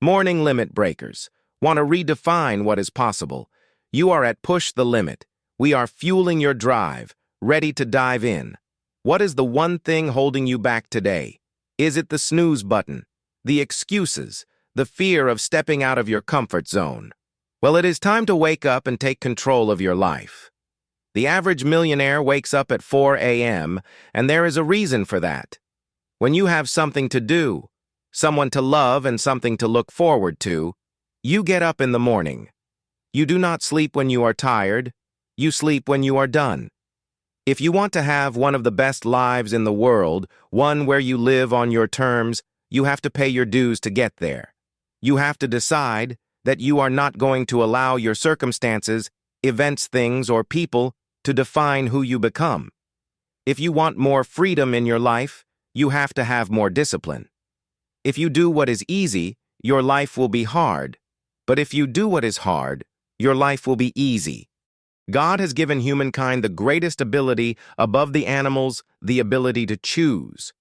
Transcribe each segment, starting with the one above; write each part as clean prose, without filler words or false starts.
Morning limit breakers. Want to redefine what is possible? You are at Push the Limit. We are fueling your drive, ready to dive in. What is the one thing holding you back today? Is it the snooze button, the excuses, the fear of stepping out of your comfort zone? Well, it is time to wake up and take control of your life. The average millionaire wakes up at 4 a.m., and there is a reason for that. When you have something to do, someone to love, and something to look forward to, you get up in the morning. You do not sleep when you are tired. You sleep when you are done. If you want to have one of the best lives in the world, one where you live on your terms, you have to pay your dues to get there. You have to decide that you are not going to allow your circumstances, events, things, or people to define who you become. If you want more freedom in your life, you have to have more discipline. If you do what is easy, your life will be hard. But if you do what is hard, your life will be easy. God has given humankind the greatest ability above the animals, the ability to choose.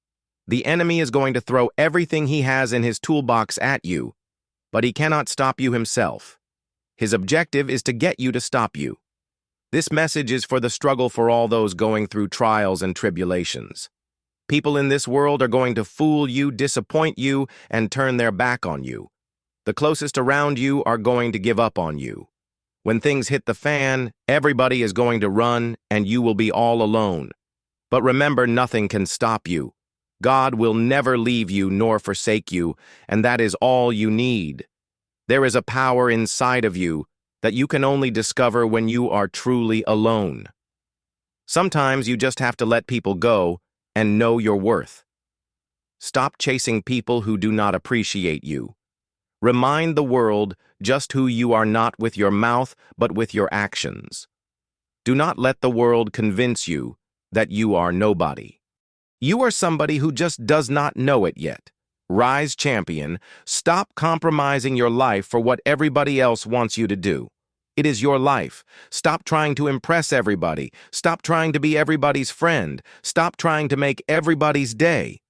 The enemy is going to throw everything he has in his toolbox at you, but he cannot stop you himself. His objective is to get you to stop you. This message is for the struggle for all those going through trials and tribulations. People in this world are going to fool you, disappoint you, and turn their back on you. The closest around you are going to give up on you. When things hit the fan, everybody is going to run, and you will be all alone. But remember, nothing can stop you. God will never leave you nor forsake you, and that is all you need. There is a power inside of you that you can only discover when you are truly alone. Sometimes you just have to let people go and know your worth. Stop chasing people who do not appreciate you. Remind the world just who you are, not with your mouth, but with your actions. Do not let the world convince you that you are nobody. You are somebody who just does not know it yet. Rise, champion. Stop compromising your life for what everybody else wants you to do. It is your life. Stop trying to impress everybody. Stop trying to be everybody's friend. Stop trying to make everybody's day.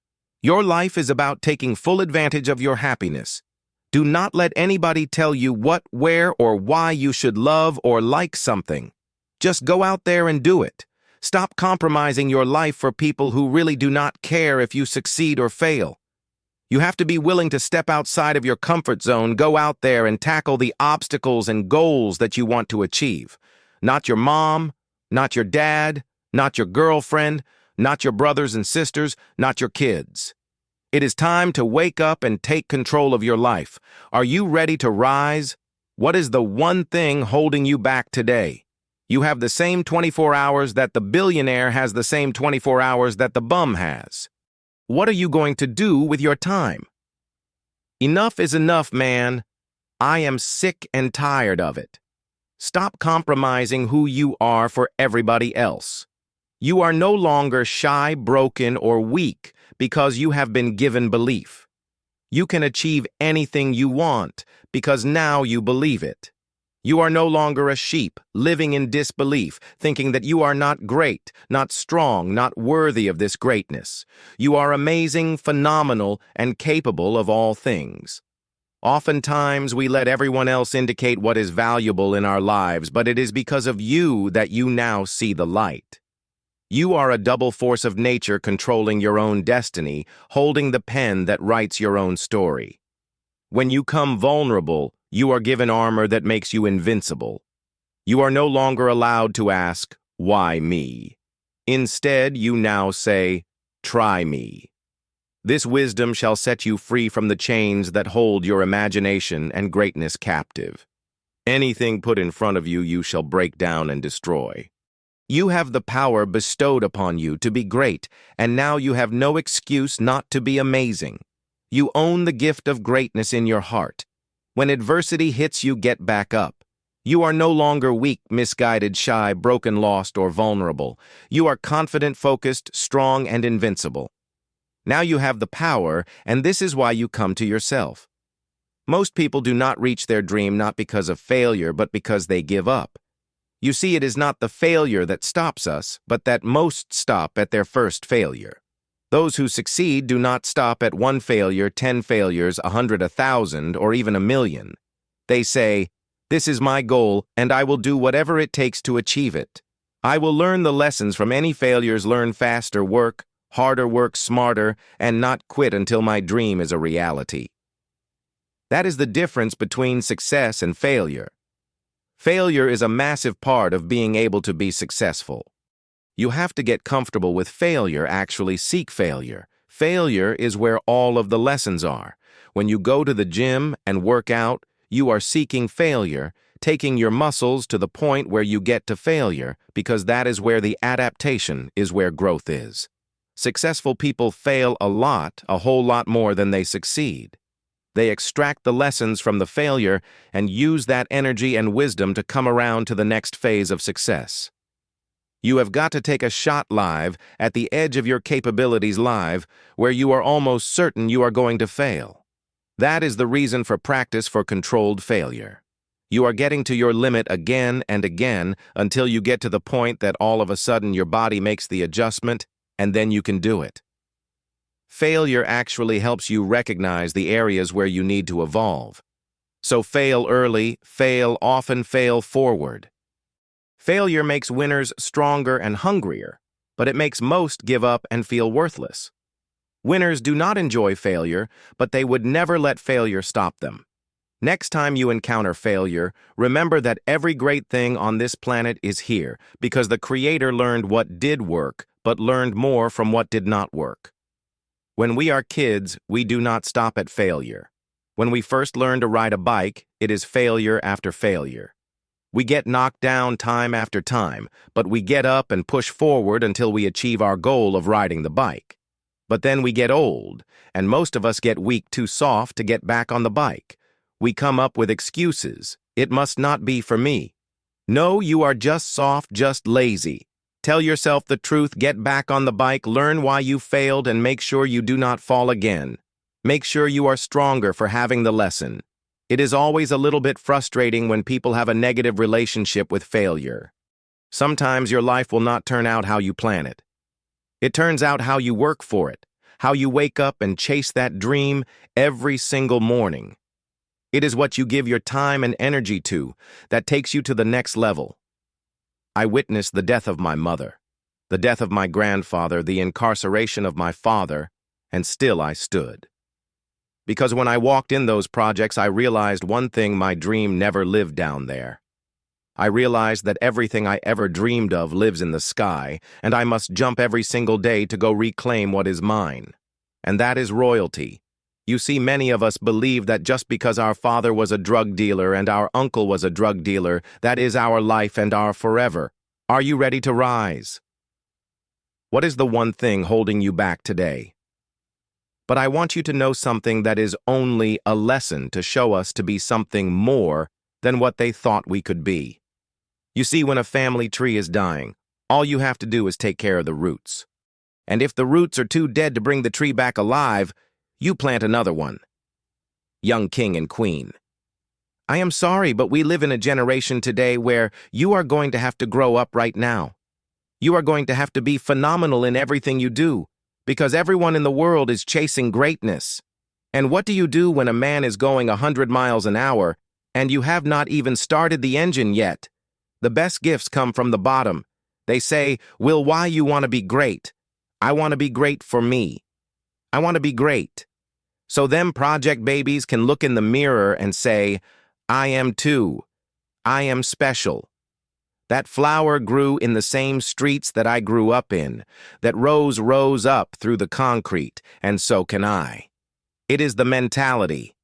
Your life is about taking full advantage of your happiness. Do not let anybody tell you what, where, or why you should love or like something. Just go out there and do it. Stop compromising your life for people who really do not care if you succeed or fail. You have to be willing to step outside of your comfort zone, go out there and tackle the obstacles and goals that you want to achieve. Not your mom, not your dad, not your girlfriend, not your brothers and sisters, not your kids. It is time to wake up and take control of your life. Are you ready to rise? What is the one thing holding you back today? You have the same 24 hours that the billionaire has, the same 24 hours that the bum has. What are you going to do with your time? Enough is enough, man. I am sick and tired of it. Stop compromising who you are for everybody else. You are no longer shy, broken, or weak because you have been given belief. You can achieve anything you want because now you believe it. You are no longer a sheep living in disbelief, thinking that you are not great, not strong, not worthy of this greatness. You are amazing, phenomenal, and capable of all things. Oftentimes, we let everyone else indicate what is valuable in our lives, but it is because of you that you now see the light. You are a double force of nature controlling your own destiny, holding the pen that writes your own story. When you come vulnerable, you are given armor that makes you invincible. You are no longer allowed to ask, "Why me?" Instead, you now say, "Try me." This wisdom shall set you free from the chains that hold your imagination and greatness captive. Anything put in front of you, you shall break down and destroy. You have the power bestowed upon you to be great, and now you have no excuse not to be amazing. You own the gift of greatness in your heart. When adversity hits you, get back up. You are no longer weak, misguided, shy, broken, lost, or vulnerable. You are confident, focused, strong, and invincible. Now you have the power, and this is why you come to yourself. Most people do not reach their dream not because of failure, but because they give up. You see, it is not the failure that stops us, but that most stop at their first failure. Those who succeed do not stop at 1 failure, 10 failures, 100, 1,000, or even 1,000,000. They say, "This is my goal, and I will do whatever it takes to achieve it. I will learn the lessons from any failures, learn faster, work harder, work smarter, and not quit until my dream is a reality." That is the difference between success and failure. Failure is a massive part of being able to be successful. You have to get comfortable with failure, actually seek failure. Failure is where all of the lessons are. When you go to the gym and work out, you are seeking failure, taking your muscles to the point where you get to failure, because that is where the adaptation is, where growth is. Successful people fail a lot, a whole lot more than they succeed. They extract the lessons from the failure and use that energy and wisdom to come around to the next phase of success. You have got to take a shot live, at the edge of your capabilities live, where you are almost certain you are going to fail. That is the reason for practice for controlled failure. You are getting to your limit again and again until you get to the point that all of a sudden your body makes the adjustment, and then you can do it. Failure actually helps you recognize the areas where you need to evolve. So fail early, fail often, fail forward. Failure makes winners stronger and hungrier, but it makes most give up and feel worthless. Winners do not enjoy failure, but they would never let failure stop them. Next time you encounter failure, remember that every great thing on this planet is here because the Creator learned what did work, but learned more from what did not work. When we are kids, we do not stop at failure. When we first learn to ride a bike, it is failure after failure. We get knocked down time after time, but we get up and push forward until we achieve our goal of riding the bike. But then we get old, and most of us get weak, too soft to get back on the bike. We come up with excuses. It must not be for me. No, you are just soft, just lazy. Tell yourself the truth, get back on the bike, learn why you failed, and make sure you do not fall again. Make sure you are stronger for having the lesson. It is always a little bit frustrating when people have a negative relationship with failure. Sometimes your life will not turn out how you plan it. It turns out how you work for it, how you wake up and chase that dream every single morning. It is what you give your time and energy to that takes you to the next level. I witnessed the death of my mother, the death of my grandfather, the incarceration of my father, and still I stood. Because when I walked in those projects, I realized one thing: my dream never lived down there. I realized that everything I ever dreamed of lives in the sky, and I must jump every single day to go reclaim what is mine. And that is royalty. You see, many of us believe that just because our father was a drug dealer and our uncle was a drug dealer, that is our life and our forever. Are you ready to rise? What is the one thing holding you back today? But I want you to know something that is only a lesson to show us to be something more than what they thought we could be. You see, when a family tree is dying, all you have to do is take care of the roots. And if the roots are too dead to bring the tree back alive, you plant another one. Young king and queen. I am sorry, but we live in a generation today where you are going to have to grow up right now. You are going to have to be phenomenal in everything you do, because everyone in the world is chasing greatness. And what do you do when a man is going 100 miles an hour and you have not even started the engine yet? The best gifts come from the bottom. They say, "Will, why you want to be great?" I want to be great for me. I want to be great. So them project babies can look in the mirror and say, "I am too. I am special." That flower grew in the same streets that I grew up in. That rose rose up through the concrete, and so can I. It is the mentality.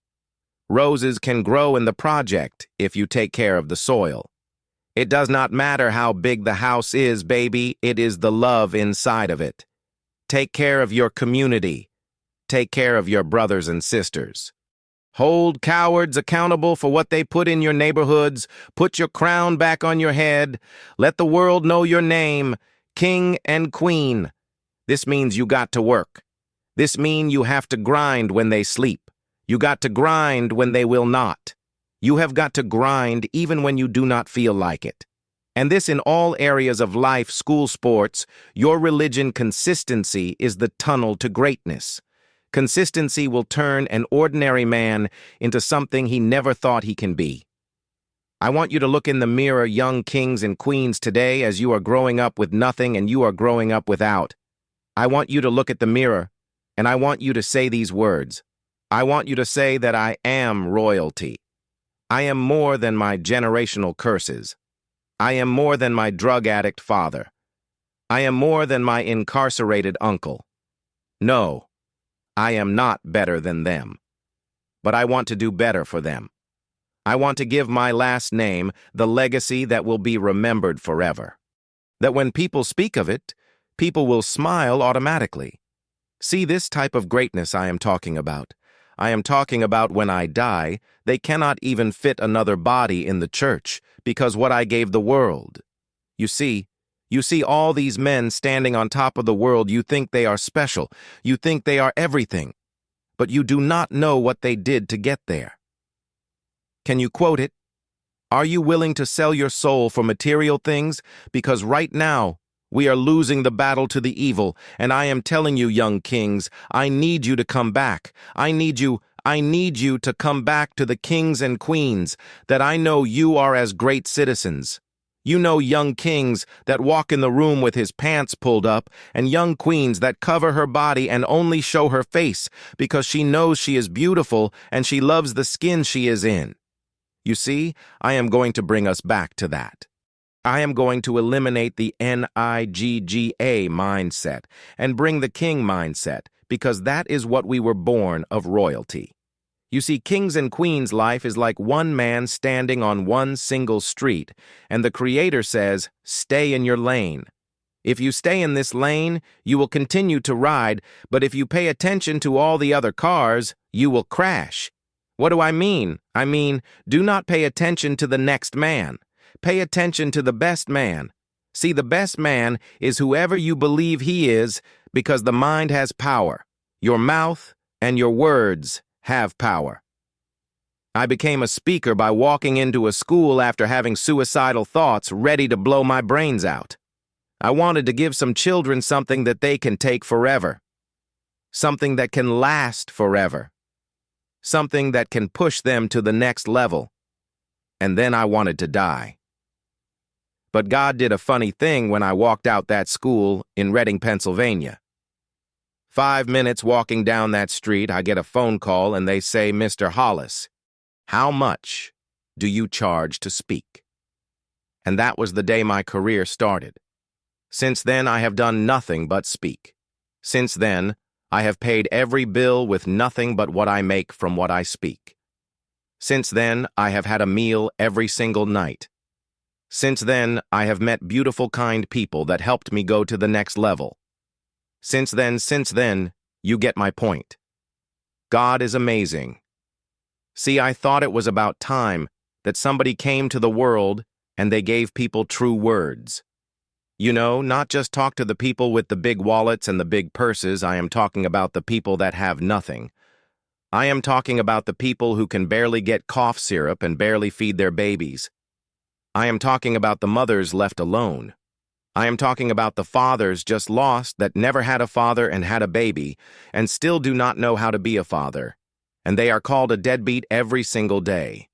Roses can grow in the project if you take care of the soil. It does not matter how big the house is, baby, it is the love inside of it. Take care of your community. Take care of your brothers and sisters. Hold cowards accountable for what they put in your neighborhoods. Put your crown back on your head. Let the world know your name, king and queen. This means you got to work. This means you have to grind when they sleep. You got to grind when they will not. You have got to grind even when you do not feel like it. And this in all areas of life, school, sports. Your religion consistency is the tunnel to greatness. Consistency will turn an ordinary man into something he never thought he can be. I want you to look in the mirror, young kings and queens, today as you are growing up with nothing and you are growing up without. I want you to look at the mirror, and I want you to say these words. I want you to say that I am royalty. I am more than my generational curses. I am more than my drug addict father. I am more than my incarcerated uncle. No, I am not better than them. But I want to do better for them. I want to give my last name the legacy that will be remembered forever. That when people speak of it, people will smile automatically. See this type of greatness I am talking about. I am talking about when I die, they cannot even fit another body in the church because what I gave the world. You see all these men standing on top of the world. You think they are special. You think they are everything. But you do not know what they did to get there. Can you quote it? Are you willing to sell your soul for material things? Because right now, we are losing the battle to the evil, and I am telling you, young kings, I need you to come back. I need you to come back to the kings and queens, that I know you are as great citizens. You know young kings that walk in the room with his pants pulled up, and young queens that cover her body and only show her face because she knows she is beautiful and she loves the skin she is in. You see, I am going to bring us back to that. I am going to eliminate the NIGGA mindset and bring the king mindset, because that is what we were born of, royalty. You see, kings and queens' life is like one man standing on one single street, and the Creator says, stay in your lane. If you stay in this lane, you will continue to ride, but if you pay attention to all the other cars, you will crash. What do I mean? I mean, do not pay attention to the next man. Pay attention to the best man. See, the best man is whoever you believe he is, because the mind has power. Your mouth and your words have power. I became a speaker by walking into a school after having suicidal thoughts, ready to blow my brains out. I wanted to give some children something that they can take forever. Something that can last forever. Something that can push them to the next level. And then I wanted to die. But God did a funny thing when I walked out that school in Reading, Pennsylvania. 5 minutes walking down that street, I get a phone call and they say, Mr. Hollis, how much do you charge to speak? And that was the day my career started. Since then, I have done nothing but speak. Since then, I have paid every bill with nothing but what I make from what I speak. Since then, I have had a meal every single night. Since then, I have met beautiful, kind people that helped me go to the next level. Since then, you get my point. God is amazing. See, I thought it was about time that somebody came to the world and they gave people true words. You know, not just talk to the people with the big wallets and the big purses. I am talking about the people that have nothing. I am talking about the people who can barely get cough syrup and barely feed their babies. I am talking about the mothers left alone. I am talking about the fathers just lost that never had a father and had a baby and still do not know how to be a father. And they are called a deadbeat every single day.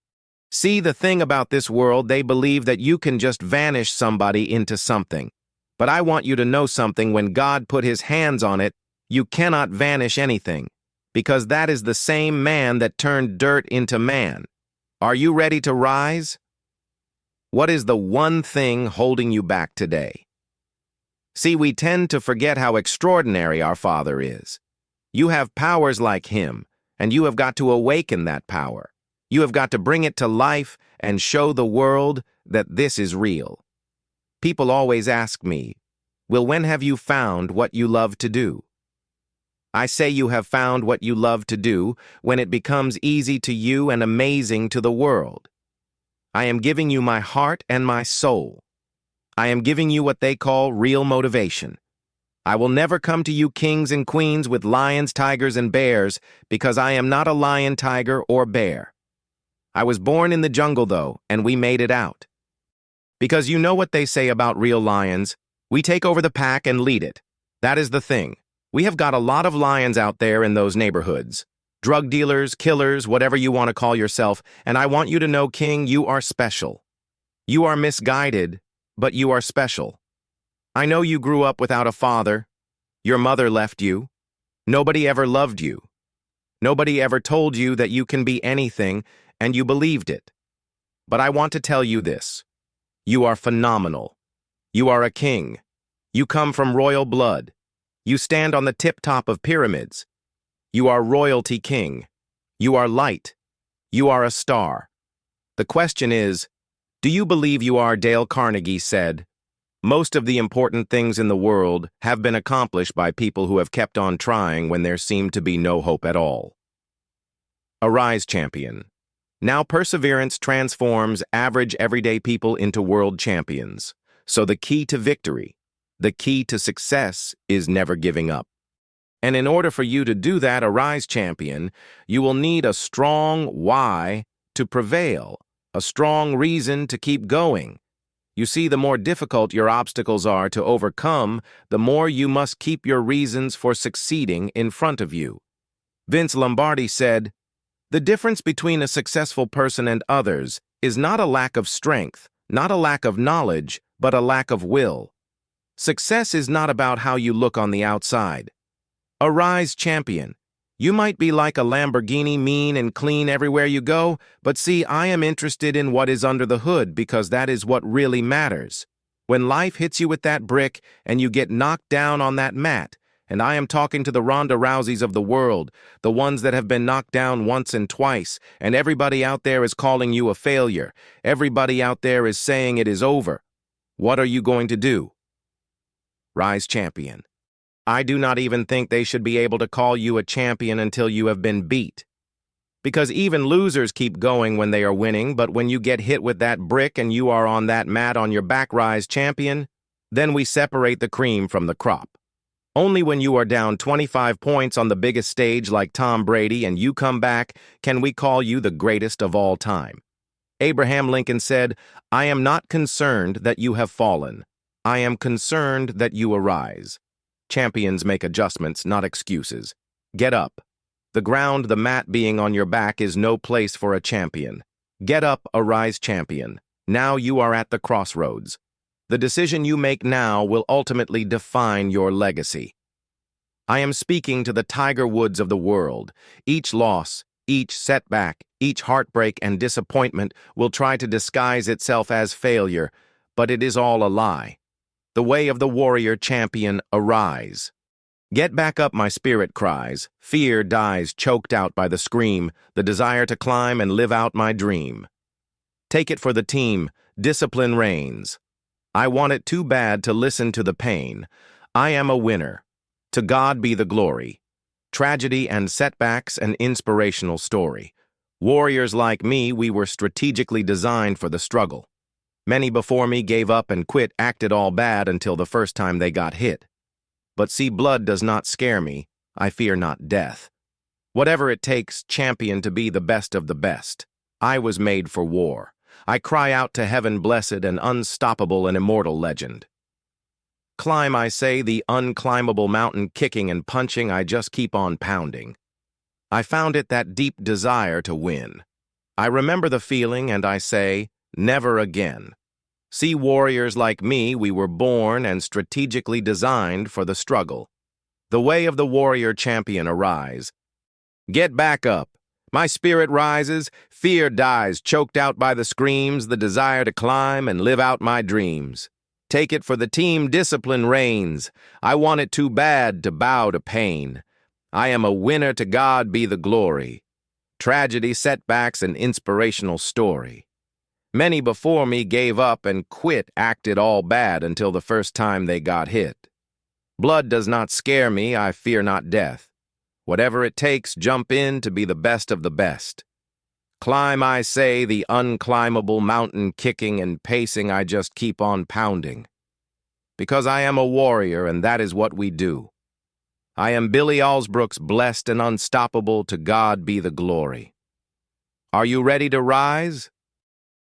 See, the thing about this world, they believe that you can just vanish somebody into something. But I want you to know something. When God put his hands on it, you cannot vanish anything, because that is the same man that turned dirt into man. Are you ready to rise? What is the one thing holding you back today? See, we tend to forget how extraordinary our Father is. You have powers like him, and you have got to awaken that power. You have got to bring it to life and show the world that this is real. People always ask me, well, when have you found what you love to do? I say you have found what you love to do when it becomes easy to you and amazing to the world. I am giving you my heart and my soul. I am giving you what they call real motivation. I will never come to you kings and queens with lions, tigers, and bears, because I am not a lion, tiger, or bear. I was born in the jungle, though, and we made it out. Because you know what they say about real lions. We take over the pack and lead it. That is the thing. We have got a lot of lions out there in those neighborhoods. Drug dealers, killers, whatever you want to call yourself, and I want you to know, King, you are special. You are misguided, but you are special. I know you grew up without a father. Your mother left you. Nobody ever loved you. Nobody ever told you that you can be anything, and you believed it. But I want to tell you this. You are phenomenal. You are a king. You come from royal blood. You stand on the tip-top of pyramids. You are royalty king. You are light. You are a star. The question is, do you believe you are? Dale Carnegie said, most of the important things in the world have been accomplished by people who have kept on trying when there seemed to be no hope at all. Arise, champion. Now perseverance transforms average everyday people into world champions. So the key to victory, the key to success is never giving up. And in order for you to do that, arise, champion, you will need a strong why to prevail, a strong reason to keep going. You see, the more difficult your obstacles are to overcome, the more you must keep your reasons for succeeding in front of you. Vince Lombardi said, the difference between a successful person and others is not a lack of strength, not a lack of knowledge, but a lack of will. Success is not about how you look on the outside. Arise, champion. You might be like a Lamborghini, mean and clean everywhere you go, but see, I am interested in what is under the hood because that is what really matters. When life hits you with that brick and you get knocked down on that mat, and I am talking to the Ronda Rouseys of the world, the ones that have been knocked down once and twice, and everybody out there is calling you a failure. Everybody out there is saying it is over. What are you going to do? Rise, champion. I do not even think they should be able to call you a champion until you have been beat. Because even losers keep going when they are winning, but when you get hit with that brick and you are on that mat on your back, rise, champion, then we separate the cream from the crop. Only when you are down 25 points on the biggest stage like Tom Brady and you come back can we call you the greatest of all time. Abraham Lincoln said, I am not concerned that you have fallen. I am concerned that you arise. Champions make adjustments, not excuses. Get up. The ground, the mat being on your back is no place for a champion. Get up, arise, champion. Now you are at the crossroads. The decision you make now will ultimately define your legacy. I am speaking to the Tiger Woods of the world. Each loss, each setback, each heartbreak and disappointment will try to disguise itself as failure, but it is all a lie. The way of the warrior champion, arise. Get back up, my spirit cries. Fear dies choked out by the scream, the desire to climb and live out my dream. Take it for the team, discipline reigns. I want it too bad to listen to the pain. I am a winner. To God be the glory. Tragedy and setbacks, an inspirational story. Warriors like me, we were strategically designed for the struggle. Many before me gave up and quit, acted all bad until the first time they got hit. But see, blood does not scare me. I fear not death. Whatever it takes, champion, to be the best of the best. I was made for war. I cry out to heaven, blessed and unstoppable and immortal legend. Climb, I say, the unclimbable mountain, kicking and punching, I just keep on pounding. I found it that deep desire to win. I remember the feeling and I say, never again. See, warriors like me, we were born and strategically designed for the struggle. The way of the warrior champion, arise. Get back up. My spirit rises, fear dies, choked out by the screams, the desire to climb and live out my dreams. Take it for the team, discipline reigns. I want it too bad to bow to pain. I am a winner, to God be the glory. Tragedy, setbacks, an inspirational story. Many before me gave up and quit, acted all bad until the first time they got hit. Blood does not scare me, I fear not death. Whatever it takes, jump in to be the best of the best. Climb, I say, the unclimbable mountain, kicking and pacing, I just keep on pounding. Because I am a warrior, and that is what we do. I am Billy Allsbrooks, blessed and unstoppable, to God be the glory. Are you ready to rise?